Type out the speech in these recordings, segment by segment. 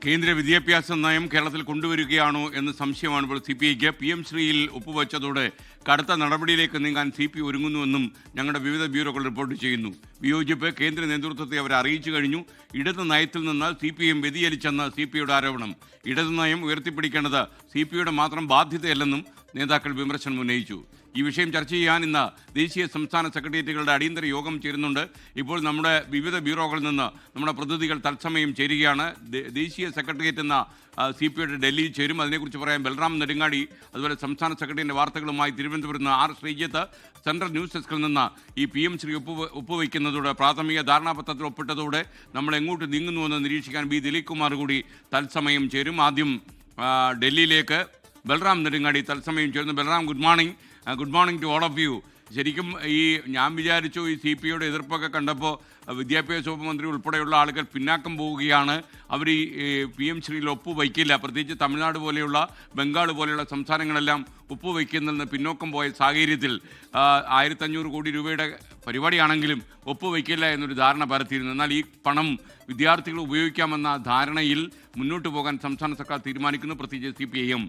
കേന്ദ്ര വിദ്യാഭ്യാസ നയം കേരളത്തിൽ കൊണ്ടുവരികയാണോ എന്ന് സംശയമാണ് ഇപ്പോൾ CPIക്ക്. PM ശ്രീയിൽ ഒപ്പുവെച്ചതോടെ കടുത്ത നടപടിയിലേക്ക് നീങ്ങാൻ CP ഒരുങ്ങുന്നുവെന്നും ഞങ്ങളുടെ വിവിധ ബ്യൂറോകൾ റിപ്പോർട്ട് ചെയ്യുന്നു. വിയോജിപ്പ് കേന്ദ്ര നേതൃത്വത്തെ അവർ അറിയിച്ചു കഴിഞ്ഞു. ഇടതു നയത്തിൽ നിന്ന് CPM വ്യതിചലിച്ചെന്ന് CPയുടെ ആരോപണം. ഇടതു നയം ഉയർത്തിപ്പിടിക്കേണ്ടത് CPയുടെ മാത്രം ബാധ്യതയല്ലെന്നും നേതാക്കൾ വിമർശനം ഉന്നയിച്ചു. ഈ വിഷയം ചർച്ച ചെയ്യാൻ ഇന്ന് ദേശീയ സംസ്ഥാന സെക്രട്ടേറിയറ്റുകളുടെ അടിയന്തര യോഗം ചേരുന്നുണ്ട്. ഇപ്പോൾ നമ്മുടെ വിവിധ ബ്യൂറോകളിൽ നിന്ന് നമ്മുടെ പ്രതിനിധികൾ തത്സമയം ചേരുകയാണ്. ദേശീയ സെക്രട്ടേറിയറ്റ് എന്ന CPയുടെ ഡൽഹിയിൽ ചേരും. അതിനെക്കുറിച്ച് പറയാൻ ബൽറാം നെടുങ്ങാടി, അതുപോലെ സംസ്ഥാന സെക്രട്ടറിയുടെ വാർത്തകളുമായി തിരുവനന്തപുരത്ത് നിന്ന് R. ശ്രീജിത്ത്, സെൻട്രൽ ന്യൂസ് ഡെസ്കിൽ നിന്ന് ഈ PM ശ്രീ ഒപ്പുവയ്ക്കുന്നതോടെ പ്രാഥമിക ധാരണാപത്രത്തിൽ ഒപ്പിട്ടതോടെ നമ്മൾ എങ്ങോട്ട് നീങ്ങുന്നുവെന്ന് നിരീക്ഷിക്കാൻ B. ദിലീപ് കുമാർ കൂടി തത്സമയം ചേരും. ആദ്യം ഡൽഹിയിലേക്ക് ബൽറാം നെടുങ്ങാടി തത്സമയം ചേരുന്നു. Balram, good morning. Good morning to all of you. ശരിക്കും ഞാൻ വിചാരിച്ചു ഈ CPയുടെ എതിർപ്പൊക്കെ കണ്ടപ്പോൾ വിദ്യാഭ്യാസ വകുപ്പ് മന്ത്രി ഉൾപ്പെടെയുള്ള ആളുകൾ പിന്നാക്കം പോവുകയാണ്. അവർ ഈ PM ശ്രീയിൽ ഒപ്പുവയ്ക്കില്ല. പ്രത്യേകിച്ച് തമിഴ്നാട് പോലെയുള്ള ബംഗാൾ പോലെയുള്ള സംസ്ഥാനങ്ങളെല്ലാം ഒപ്പുവയ്ക്കുന്നതിൽ നിന്ന് പിന്നോക്കം പോയ സാഹചര്യത്തിൽ 1500 കോടി രൂപയുടെ പരിപാടിയാണെങ്കിലും ഒപ്പുവയ്ക്കില്ല എന്നൊരു ധാരണ പരത്തിയിരുന്നു. എന്നാൽ ഈ പണം വിദ്യാർത്ഥികൾ ഉപയോഗിക്കാമെന്ന ധാരണയിൽ മുന്നോട്ട് പോകാൻ സംസ്ഥാന സർക്കാർ തീരുമാനിക്കുന്നു. പ്രത്യേകിച്ച് CPIM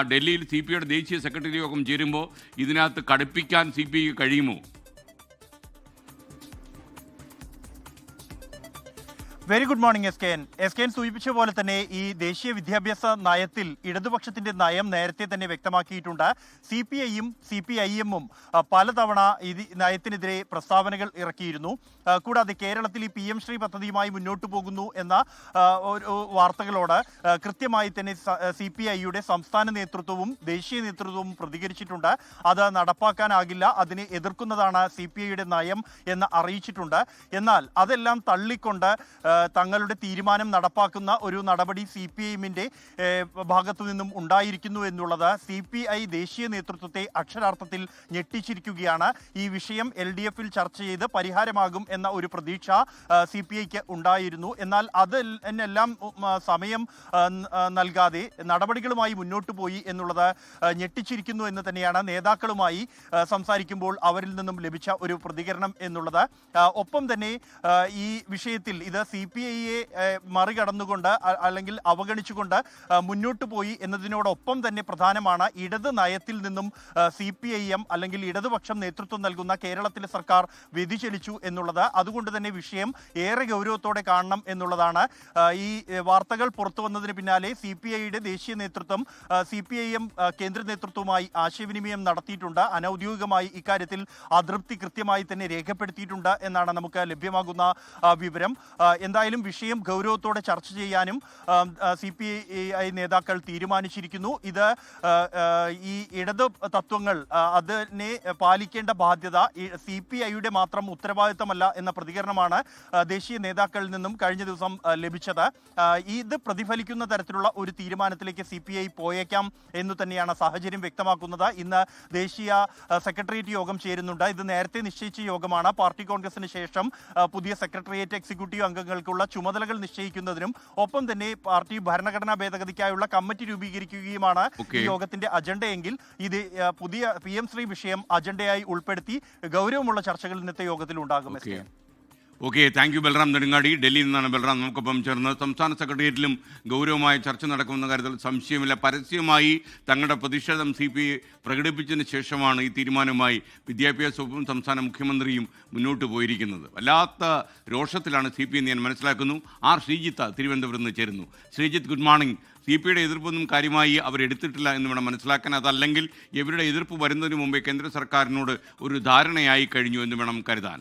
ഡൽഹിയിൽ CPയുടെ ദേശീയ സെക്രട്ടറി യോഗം ചേരുമ്പോൾ ഇതിനകത്ത് കടുപ്പിക്കാൻ CPIക്ക് കഴിയുമോ? വെരി ഗുഡ് മോർണിംഗ് SKN സൂചിപ്പിച്ച പോലെ തന്നെ ഈ ദേശീയ വിദ്യാഭ്യാസ നയത്തിൽ ഇടതുപക്ഷത്തിന്റെ നയം നേരത്തെ തന്നെ വ്യക്തമാക്കിയിട്ടുണ്ട്. CPIയും CPIMും പലതവണ ഈ നയത്തിനെതിരെ പ്രസ്താവനകൾ ഇറക്കിയിരുന്നു. കൂടാതെ കേരളത്തിൽ ഈ PM ശ്രീ പദ്ധതിയുമായി മുന്നോട്ട് പോകുന്നു എന്ന ഒരു വാർത്തകളോട് കൃത്യമായി തന്നെ CPIയുടെ സംസ്ഥാന നേതൃത്വവും ദേശീയ നേതൃത്വവും പ്രതികരിച്ചിട്ടുണ്ട്. അത് നടപ്പാക്കാനാകില്ല, അതിനെ എതിർക്കുന്നതാണ് CPIയുടെ നയം എന്ന് അറിയിച്ചിട്ടുണ്ട്. എന്നാൽ അതെല്ലാം തള്ളിക്കൊണ്ട് തങ്ങളുടെ തീരുമാനം നടപ്പാക്കുന്ന ഒരു നടപടി CPIമിന്റെ ഭാഗത്തു നിന്നും ഉണ്ടായിരിക്കുന്നു എന്നുള്ളത് CPI ദേശീയ നേതൃത്വത്തെ അക്ഷരാർത്ഥത്തിൽ ഞെട്ടിച്ചിരിക്കുകയാണ്. ഈ വിഷയം LDFൽ ചർച്ച ചെയ്ത് പരിഹാരമാകും എന്ന ഒരു പ്രതീക്ഷ CPIക്ക് ഉണ്ടായിരുന്നു. എന്നാൽ അതിനെല്ലാം സമയം നൽകാതെ നടപടികളുമായി മുന്നോട്ട് പോയി എന്നുള്ളത് ഞെട്ടിച്ചിരിക്കുന്നു എന്ന് തന്നെയാണ് നേതാക്കളുമായി സംസാരിക്കുമ്പോൾ അവരിൽ നിന്നും ലഭിച്ച ഒരു പ്രതികരണം എന്നുള്ളത്. ഒപ്പം തന്നെ ഈ വിഷയത്തിൽ ഇത് CPIയെ മറികടന്നുകൊണ്ട് അല്ലെങ്കിൽ അവഗണിച്ചുകൊണ്ട് മുന്നോട്ട് പോയി എന്നതിനോടൊപ്പം തന്നെ പ്രധാനമാണ് ഇടത് നയത്തിൽ നിന്നും CPIM അല്ലെങ്കിൽ ഇടതുപക്ഷം നേതൃത്വം നൽകുന്ന കേരളത്തിലെ സർക്കാർ വ്യതിചലിച്ചു എന്നുള്ളത്. അതുകൊണ്ട് തന്നെ വിഷയം ഏറെ ഗൗരവത്തോടെ കാണണം എന്നുള്ളതാണ്. ഈ വാർത്തകൾ പുറത്തു വന്നതിന് പിന്നാലെ CPIയുടെ ദേശീയ നേതൃത്വം CPIM കേന്ദ്ര നേതൃത്വവുമായി ആശയവിനിമയം നടത്തിയിട്ടുണ്ട്. അനൌദ്യോഗികമായി ഇക്കാര്യത്തിൽ അതൃപ്തി കൃത്യമായി തന്നെ രേഖപ്പെടുത്തിയിട്ടുണ്ട് എന്നാണ് നമുക്ക് ലഭ്യമാകുന്ന വിവരം. എന്തായാലും വിഷയം ഗൗരവത്തോടെ ചർച്ച ചെയ്യാനും CPI നേതാക്കൾ തീരുമാനിച്ചിരിക്കുന്നു. ഇത് ഈ ഇടത് തത്വങ്ങൾ അതിനെ പാലിക്കേണ്ട ബാധ്യത CPIയുടെ മാത്രം ഉത്തരവാദിത്തമല്ല എന്ന പ്രതികരണമാണ് ദേശീയ നേതാക്കളിൽ നിന്നും കഴിഞ്ഞ ദിവസം ലഭിച്ചത്. ഇത് പ്രതിഫലിക്കുന്ന തരത്തിലുള്ള ഒരു തീരുമാനത്തിലേക്ക് CPI പോയേക്കാം എന്ന് തന്നെയാണ് സാഹചര്യം വ്യക്തമാക്കുന്നത്. ഇന്ന് ദേശീയ സെക്രട്ടേറിയറ്റ് യോഗം ചേരുന്നുണ്ട്. ഇത് നേരത്തെ നിശ്ചയിച്ച യോഗമാണ്. പാർട്ടി കോൺഗ്രസിന് ശേഷം പുതിയ സെക്രട്ടേറിയറ്റ് എക്സിക്യൂട്ടീവ് അംഗങ്ങൾക്കുള്ള ചുമതലകൾ നിശ്ചയിക്കുന്നതിനും ഒപ്പം തന്നെ പാർട്ടി ഭരണഘടനാ ഭേദഗതിക്കായുള്ള കമ്മിറ്റി രൂപീകരിക്കുകയുമാണ് ഈ യോഗത്തിന്റെ അജണ്ടയെങ്കിൽ ഇത് പുതിയ PM ശ്രീ വിഷയം അജണ്ടയായി ഉൾപ്പെടുത്തി ഗൗരവമുള്ള ചർച്ചകൾ ഇന്നത്തെ യോഗത്തിൽ ഉണ്ടാകും. Okay, thank U Balram Nedungadi. ഡൽഹിയിൽ നിന്നാണ് ബൽറാം നമുക്കൊപ്പം ചേർന്നത്. സംസ്ഥാന സെക്രട്ടേറിയറ്റിലും ഗൗരവമായ ചർച്ച നടക്കുമെന്ന കാര്യത്തിൽ സംശയമില്ല. പരസ്യമായി തങ്ങളുടെ പ്രതിഷേധം CPI പ്രകടിപ്പിച്ചതിന് ശേഷമാണ് ഈ തീരുമാനവുമായി വിദ്യാഭ്യാസ വകുപ്പും സംസ്ഥാന മുഖ്യമന്ത്രിയും മുന്നോട്ട് പോയിരിക്കുന്നത്. വല്ലാത്ത രോഷത്തിലാണ് CPI എന്ന് ഞാൻ മനസ്സിലാക്കുന്നു. R. ശ്രീജിത്ത് തിരുവനന്തപുരത്ത് നിന്ന് ചേരുന്നു. Sreejith, good morning. CPIയുടെ എതിർപ്പൊന്നും കാര്യമായി അവരെടുത്തിട്ടില്ല എന്ന് വേണം മനസ്സിലാക്കാൻ. അതല്ലെങ്കിൽ ഇവരുടെ എതിർപ്പ് വരുന്നതിന് മുമ്പേ കേന്ദ്ര സർക്കാരിനോട് ഒരു ധാരണയായി കഴിഞ്ഞു എന്ന് വേണം കരുതാൻ.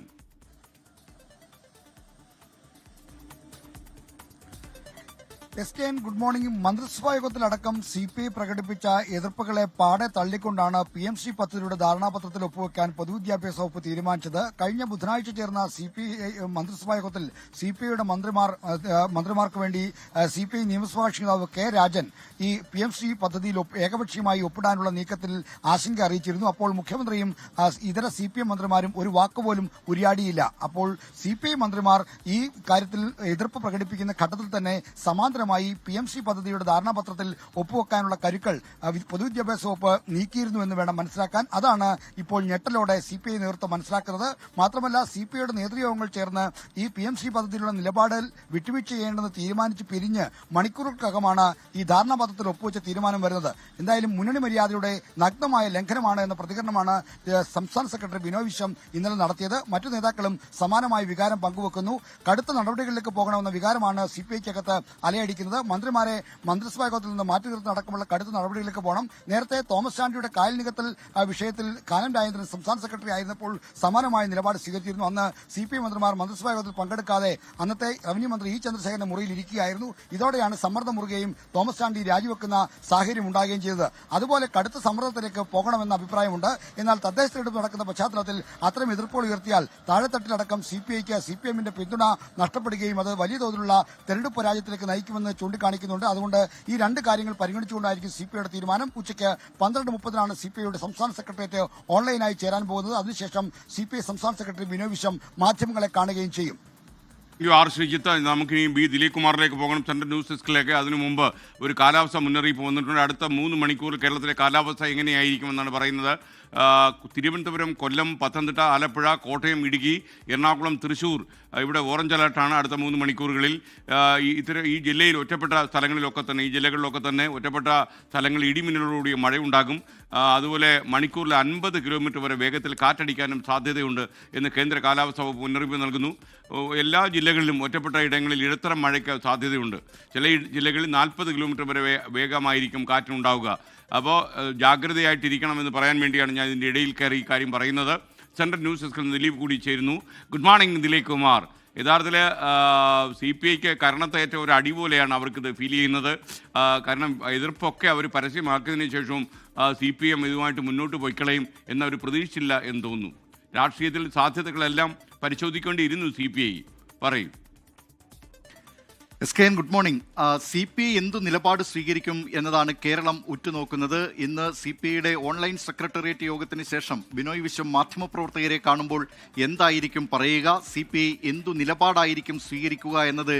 SKN good morning. മന്ത്രിസഭാ യോഗത്തിലടക്കം CPI പ്രകടിപ്പിച്ച എതിർപ്പുകളെ പാടെ തള്ളിക്കൊണ്ടാണ് PM ശ്രീ പദ്ധതിയുടെ ധാരണാപത്രത്തിൽ ഒപ്പുവെക്കാൻ പൊതുവിദ്യാഭ്യാസ വകുപ്പ് തീരുമാനിച്ചത്. കഴിഞ്ഞ ബുധനാഴ്ച ചേർന്ന CPI മന്ത്രിസഭാ യോഗത്തിൽ CPIയുടെ മന്ത്രിമാർക്ക് വേണ്ടി CPI നിയമസഭാ കക്ഷി നേതാവ് K. രാജൻ ഈ PM ശ്രീ പദ്ധതിയിൽ ഏകപക്ഷീയമായി ഒപ്പിടാനുള്ള നീക്കത്തിൽ ആശങ്ക അറിയിച്ചിരുന്നു. അപ്പോൾ മുഖ്യമന്ത്രിയും ഇതര CPM മന്ത്രിമാരും ഒരു വാക്കുപോലും ഉരിയാടിയില്ല. അപ്പോൾ CPI മന്ത്രിമാർ ഈ കാര്യത്തിൽ എതിർപ്പ് പ്രകടിപ്പിക്കുന്ന ഘട്ടത്തിൽ തന്നെ സമാന്തരമായി അടിസ്ഥാനപരമായി PMC പദ്ധതിയുടെ ധാരണാപത്രത്തിൽ ഒപ്പുവെക്കാനുള്ള കരുക്കൾ പൊതുവിദ്യാഭ്യാസ വകുപ്പ് നീക്കിയിരുന്നു എന്ന് വേണം മനസ്സിലാക്കാൻ. അതാണ് ഇപ്പോൾ ഞെട്ടലോടെ CPI നേതൃത്വം മനസ്സിലാക്കുന്നത്. മാത്രമല്ല CPIയുടെ നേതൃയോഗങ്ങൾ ചേർന്ന് ഈ PMC പദ്ധതിയിലുള്ള നിലപാടിൽ വിട്ടുവീഴ്ച ചെയ്യേണ്ടെന്ന് തീരുമാനിച്ച് പിരിഞ്ഞ് മണിക്കൂറുകൾക്കകമാണ് ഈ ധാരണാപത്രത്തിൽ ഒപ്പുവെച്ച തീരുമാനം വരുന്നത്. എന്തായാലും മുന്നണി മര്യാദയുടെ നഗ്നമായ ലംഘനമാണ് എന്ന പ്രതികരണമാണ് സംസ്ഥാന സെക്രട്ടറി ബിനോയ് വിശ്വം ഇന്നലെ നടത്തിയത്. മറ്റു നേതാക്കളും സമാനമായ വികാരം പങ്കുവെക്കുന്നു. കടുത്ത നടപടികളിലേക്ക് പോകണമെന്ന വികാരമാണ് CPIക്കകത്ത് അലയടിക്കുന്നത്. മന്ത്രിമാരെ മന്ത്രിസഭാ യോഗത്തിൽ നിന്ന് മാറ്റി നിർത്തി അടക്കമുള്ള കടുത്ത നടപടികളിലേക്ക് പോകണം. നേരത്തെ തോമസ് ചാണ്ടിയുടെ കായൽ നികത്തൽ വിഷയത്തിൽ കാനം രാജേന്ദ്രൻ സംസ്ഥാന സെക്രട്ടറി ആയിരുന്നപ്പോൾ സമാനമായ നിലപാട് സ്വീകരിച്ചിരുന്നു. അന്ന് CPI മന്ത്രിമാർ മന്ത്രിസഭാ യോഗത്തിൽ പങ്കെടുക്കാതെ അന്നത്തെ റവന്യൂ മന്ത്രി ഇ ചന്ദ്രശേഖരന്റെ മുറിയിൽ ഇരിക്കുകയായിരുന്നു. ഇതോടെയാണ് സമ്മർദ്ദം മുറുകയും തോമസ് ചാണ്ടി രാജിവെക്കുന്ന സാഹചര്യം ഉണ്ടാകുകയും ചെയ്തത്. അതുപോലെ കടുത്ത സമ്മർദ്ദത്തിലേക്ക് പോകണമെന്ന അഭിപ്രായമുണ്ട്. എന്നാൽ തദ്ദേശ തെരഞ്ഞെടുപ്പ് നടക്കുന്ന പശ്ചാത്തലത്തിൽ അത്തരം എതിർപ്പുകൾ ഉയർത്തിയാൽ താഴെത്തട്ടിലടക്കം CPIക്ക് CPMന്റെ പിന്തുണ നഷ്ടപ്പെടുകയും അത് വലിയ തോതിലുള്ള തെരഞ്ഞെടുപ്പ് പരാജയത്തിലേക്ക് നയിക്കുമെന്ന് ചൂണ്ടിക്കാണിക്കുന്നുണ്ട്. അതുകൊണ്ട് ഈ രണ്ട് കാര്യങ്ങൾ പരിഗണിച്ചുകൊണ്ടായിരിക്കും CPIയുടെ തീരുമാനം. ഉച്ചയ്ക്ക് 12:30 CPIയുടെ സംസ്ഥാന സെക്രട്ടേറിയറ്റ് ഓൺലൈനായി ചേരാൻ പോകുന്നത്. അതിനുശേഷം CPI സംസ്ഥാന സെക്രട്ടറി ബിനോയ് വിശ്വം മാധ്യമങ്ങളെ കാണുകയും ചെയ്യും. ആർ ശ്രീജിത്ത്, നമുക്കിനി ബി ദിലീപ് കുമാറിലേക്ക് പോകണം, സെൻട്രൽ ന്യൂസ് ഡെസ്കിലേക്ക്. അതിനു മുമ്പ് ഒരു കാലാവസ്ഥ മുന്നറിയിപ്പ് വന്നിട്ടുണ്ട്. അടുത്ത 3 മണിക്കൂർ കേരളത്തിലെ കാലാവസ്ഥ എങ്ങനെയായിരിക്കുമെന്നാണ് പറയുന്നത്. തിരുവനന്തപുരം, കൊല്ലം, പത്തനംതിട്ട, ആലപ്പുഴ, കോട്ടയം, ഇടുക്കി, എറണാകുളം, തൃശ്ശൂർ ഇവിടെ ഓറഞ്ച് അലർട്ടാണ് അടുത്ത 3 മണിക്കൂറുകളിൽ. ഈ ജില്ലയിൽ ഒറ്റപ്പെട്ട സ്ഥലങ്ങളിലൊക്കെ തന്നെ, ഈ ജില്ലകളിലൊക്കെ തന്നെ ഒറ്റപ്പെട്ട സ്ഥലങ്ങളിൽ ഇടിമിന്നലോടുകൂടിയ മഴയുണ്ടാകും. അതുപോലെ മണിക്കൂറിൽ 50 കിലോമീറ്റർ വരെ വേഗത്തിൽ കാറ്റടിക്കാനും സാധ്യതയുണ്ട് എന്ന് കേന്ദ്ര കാലാവസ്ഥാ വകുപ്പ് മുന്നറിയിപ്പ് നൽകുന്നു. എല്ലാ ജില്ലകളിലും ഒറ്റപ്പെട്ട ഇടങ്ങളിൽ ഇടത്തരം മഴയ്ക്ക് സാധ്യതയുണ്ട്. ചില ജില്ലകളിൽ 40 കിലോമീറ്റർ വരെ വേഗമായിരിക്കും കാറ്റിനുണ്ടാവുക. അപ്പോൾ ജാഗ്രതയായിട്ടിരിക്കണമെന്ന് പറയാൻ വേണ്ടിയാണ് ഞാൻ ഇതിൻ്റെ ഇടയിൽ കയറി ഈ കാര്യം പറയുന്നത്. സെൻട്രൽ ന്യൂസ് ഡെസ്കിൽ ദിലീപ് കൂടി ചേരുന്നു. Good morning Dileep Kumar. യഥാർത്ഥത്തിൽ CPIക്ക് കരണത്തേറ്റ ഒരു അടി പോലെയാണ് അവർക്കിത് ഫീൽ ചെയ്യുന്നത്. കാരണം എതിർപ്പൊക്കെ അവർ പരസ്യമാക്കിയതിനു ശേഷവും CPM ഇതുമായിട്ട് മുന്നോട്ട് പോയിക്കളയും എന്നവർ പ്രതീക്ഷിച്ചില്ല എന്ന് തോന്നുന്നു. രാഷ്ട്രീയത്തിൽ സാധ്യതകളെല്ലാം പരിശോധിക്കേണ്ടിയിരുന്നു CPI. പറയും. SKN good morning. CPI എന്തു നിലപാട് സ്വീകരിക്കും എന്നതാണ് കേരളം ഉറ്റുനോക്കുന്നത്. ഇന്ന് CPIയുടെ ഓൺലൈൻ സെക്രട്ടേറിയറ്റ് യോഗത്തിന് ശേഷം ബിനോയ് വിശ്വം മാധ്യമപ്രവർത്തകരെ കാണുമ്പോൾ എന്തായിരിക്കും പറയുക, CPI എന്തു നിലപാടായിരിക്കും സ്വീകരിക്കുക എന്നത്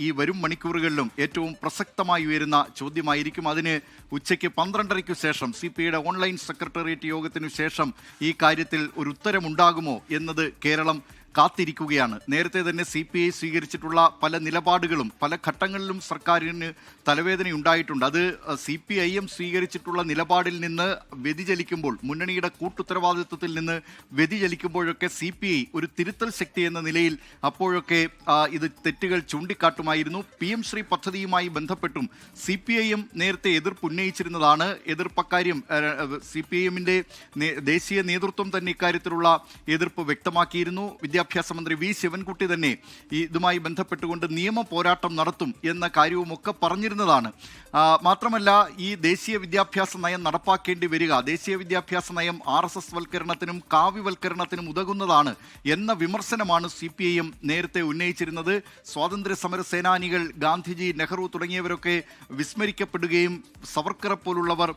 ഈ വരും മണിക്കൂറുകളിലും ഏറ്റവും പ്രസക്തമായി ഉയരുന്ന ചോദ്യമായിരിക്കും. അതിന് ഉച്ചയ്ക്ക് 12:30 ശേഷം CPIയുടെ ഓൺലൈൻ സെക്രട്ടേറിയറ്റ് യോഗത്തിനു ശേഷം ഈ കാര്യത്തിൽ ഒരു ഉത്തരമുണ്ടാകുമോ എന്നത് കേരളം കാത്തിരിക്കുകയാണ്. നേരത്തെ തന്നെ CPI സ്വീകരിച്ചിട്ടുള്ള പല നിലപാടുകളും പല ഘട്ടങ്ങളിലും സർക്കാരിന് തലവേദനയുണ്ടായിട്ടുണ്ട്. അത് CPIM സ്വീകരിച്ചിട്ടുള്ള നിലപാടിൽ നിന്ന് വ്യതിചലിക്കുമ്പോൾ, മുന്നണിയുടെ കൂട്ടുത്തരവാദിത്വത്തിൽ നിന്ന് വ്യതിചലിക്കുമ്പോഴൊക്കെ CPI ഒരു തിരുത്തൽ ശക്തി എന്ന നിലയിൽ അപ്പോഴൊക്കെ ഇത് തെറ്റുകൾ ചൂണ്ടിക്കാട്ടുമായിരുന്നു. PM ശ്രീ പദ്ധതിയുമായി ബന്ധപ്പെട്ടും CPIM നേരത്തെ എതിർപ്പ് ഉന്നയിച്ചിരുന്നതാണ്. എതിർപ്പക്കാര്യം CPIMന്റെ ദേശീയ നേതൃത്വം തന്നെ ഇക്കാര്യത്തിലുള്ള എതിർപ്പ് വ്യക്തമാക്കിയിരുന്നു. വിദ്യാഭ്യാസ മന്ത്രി വി ശിവൻകുട്ടി തന്നെ ഇതുമായി ബന്ധപ്പെട്ടുകൊണ്ട് നിയമ പോരാട്ടം നടത്തും എന്ന കാര്യവുമൊക്കെ പറഞ്ഞിരുന്നതാണ്. മാത്രമല്ല, ഈ ദേശീയ വിദ്യാഭ്യാസ നയം നടപ്പാക്കേണ്ടി വരിക, ദേശീയ വിദ്യാഭ്യാസ നയം RSS വൽക്കരണത്തിനും കാവ്യവൽക്കരണത്തിനും ഉതകുന്നതാണ് എന്ന വിമർശനമാണ് CPIM നേരത്തെ ഉന്നയിച്ചിരുന്നത്. സ്വാതന്ത്ര്യ സമര സേനാനികൾ, ഗാന്ധിജി, നെഹ്റു തുടങ്ങിയവരൊക്കെ വിസ്മരിക്കപ്പെടുകയും സവർക്കറെ പോലുള്ളവർ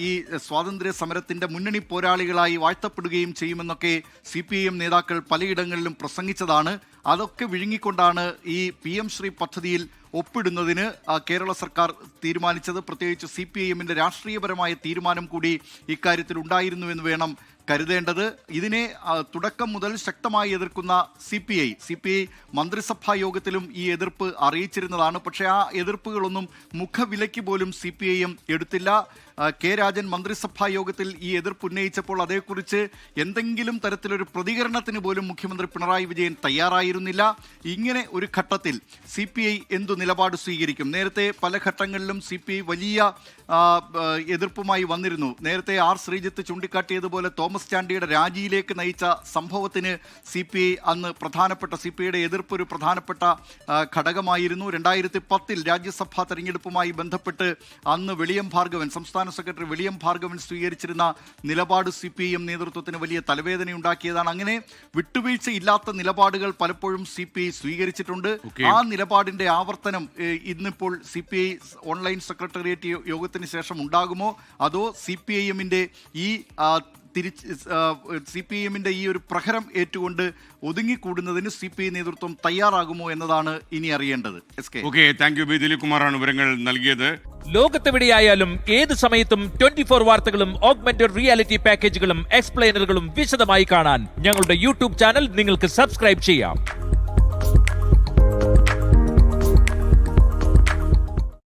ഈ സ്വാതന്ത്ര്യ സമരത്തിന്റെ മുന്നണി പോരാളികളായി വാഴ്ത്തപ്പെടുകയും ചെയ്യുമെന്നൊക്കെ CPIM നേതാക്കൾ പലയിടങ്ങളിലും പ്രസംഗിച്ചതാണ്. അതൊക്കെ വിഴുങ്ങിക്കൊണ്ടാണ് ഈ PM ശ്രീ പദ്ധതിയിൽ ഒപ്പിടുന്നതിന് കേരള സർക്കാർ തീരുമാനിച്ചത്. പ്രത്യേകിച്ച് CPIMന്റെ രാഷ്ട്രീയപരമായ തീരുമാനം കൂടി ഇക്കാര്യത്തിൽ ഉണ്ടായിരുന്നു എന്ന് വേണം കരുതേണ്ടത്. ഇതിനെ തുടക്കം മുതൽ ശക്തമായി എതിർക്കുന്ന CPI മന്ത്രിസഭാ യോഗത്തിലും ഈ എതിർപ്പ് അറിയിച്ചിരുന്നതാണ്. പക്ഷേ ആ എതിർപ്പുകളൊന്നും മുഖവിലയ്ക്ക് പോലും CPIM എടുത്തില്ല. കെ രാജൻ മന്ത്രിസഭാ യോഗത്തിൽ ഈ എതിർപ്പ് ഉന്നയിച്ചപ്പോൾ അതേക്കുറിച്ച് എന്തെങ്കിലും തരത്തിലൊരു പ്രതികരണത്തിന് പോലും മുഖ്യമന്ത്രി പിണറായി വിജയൻ തയ്യാറായിരുന്നില്ല. ഇങ്ങനെ ഒരു ഘട്ടത്തിൽ CPI എന്തു നിലപാട് സ്വീകരിക്കും? നേരത്തെ പല ഘട്ടങ്ങളിലും CPI വലിയ എതിർപ്പുമായി വന്നിരുന്നു. നേരത്തെ ആർ ശ്രീജിത്ത് ചൂണ്ടിക്കാട്ടിയതുപോലെ തോമസ് ചാണ്ടിയുടെ രാജിയിലേക്ക് നയിച്ച സംഭവത്തിന് CPI അന്ന് CPIയുടെ എതിർപ്പ് ഒരു പ്രധാനപ്പെട്ട ഘടകമായിരുന്നു. 2010 രാജ്യസഭാ തെരഞ്ഞെടുപ്പുമായി ബന്ധപ്പെട്ട് അന്ന് വെളിയം ഭാർഗവൻ, സംസ്ഥാന സെക്രട്ടറി വെളിയം ഭാർഗവൻ സ്വീകരിച്ചിരുന്ന നിലപാട് CPIM നേതൃത്വത്തിന് വലിയ തലവേദനയുണ്ടാക്കിയതാണ്. അങ്ങനെ വിട്ടുവീഴ്ചയില്ലാത്ത നിലപാടുകൾ പലപ്പോഴും CPI സ്വീകരിച്ചിട്ടുണ്ട്. ആ നിലപാടിന്റെ ആവർത്തനം ഇന്നിപ്പോൾ CPI ഓൺലൈൻ സെക്രട്ടേറിയറ്റ് യോഗത്തിന് ശേഷം ഉണ്ടാകുമോ, അതോ CPIMന്റെ ഈ CPIMന്റെ ഈ ഒരു പ്രഹരം ഏറ്റുകൊണ്ട് ഒതുങ്ങിക്കൂടുന്നതിന് CPI നേതൃത്വം തയ്യാറാകുമോ എന്നതാണ് ഇനി അറിയേണ്ടത്. Okay, thank you. B Dileep കുമാറാണ് വിവരങ്ങൾ നൽകിയത്. ലോകത്തെവിടെയായാലും ഏത് സമയത്തും 24 വാർത്തകളും ഓഗ്മെന്റഡ് റിയാലിറ്റി പാക്കേജുകളും എക്സ്പ്ലെയിനറുകളും വിശദമായി കാണാൻ ഞങ്ങളുടെ യൂട്യൂബ് ചാനൽ നിങ്ങൾക്ക് സബ്സ്ക്രൈബ് ചെയ്യാം.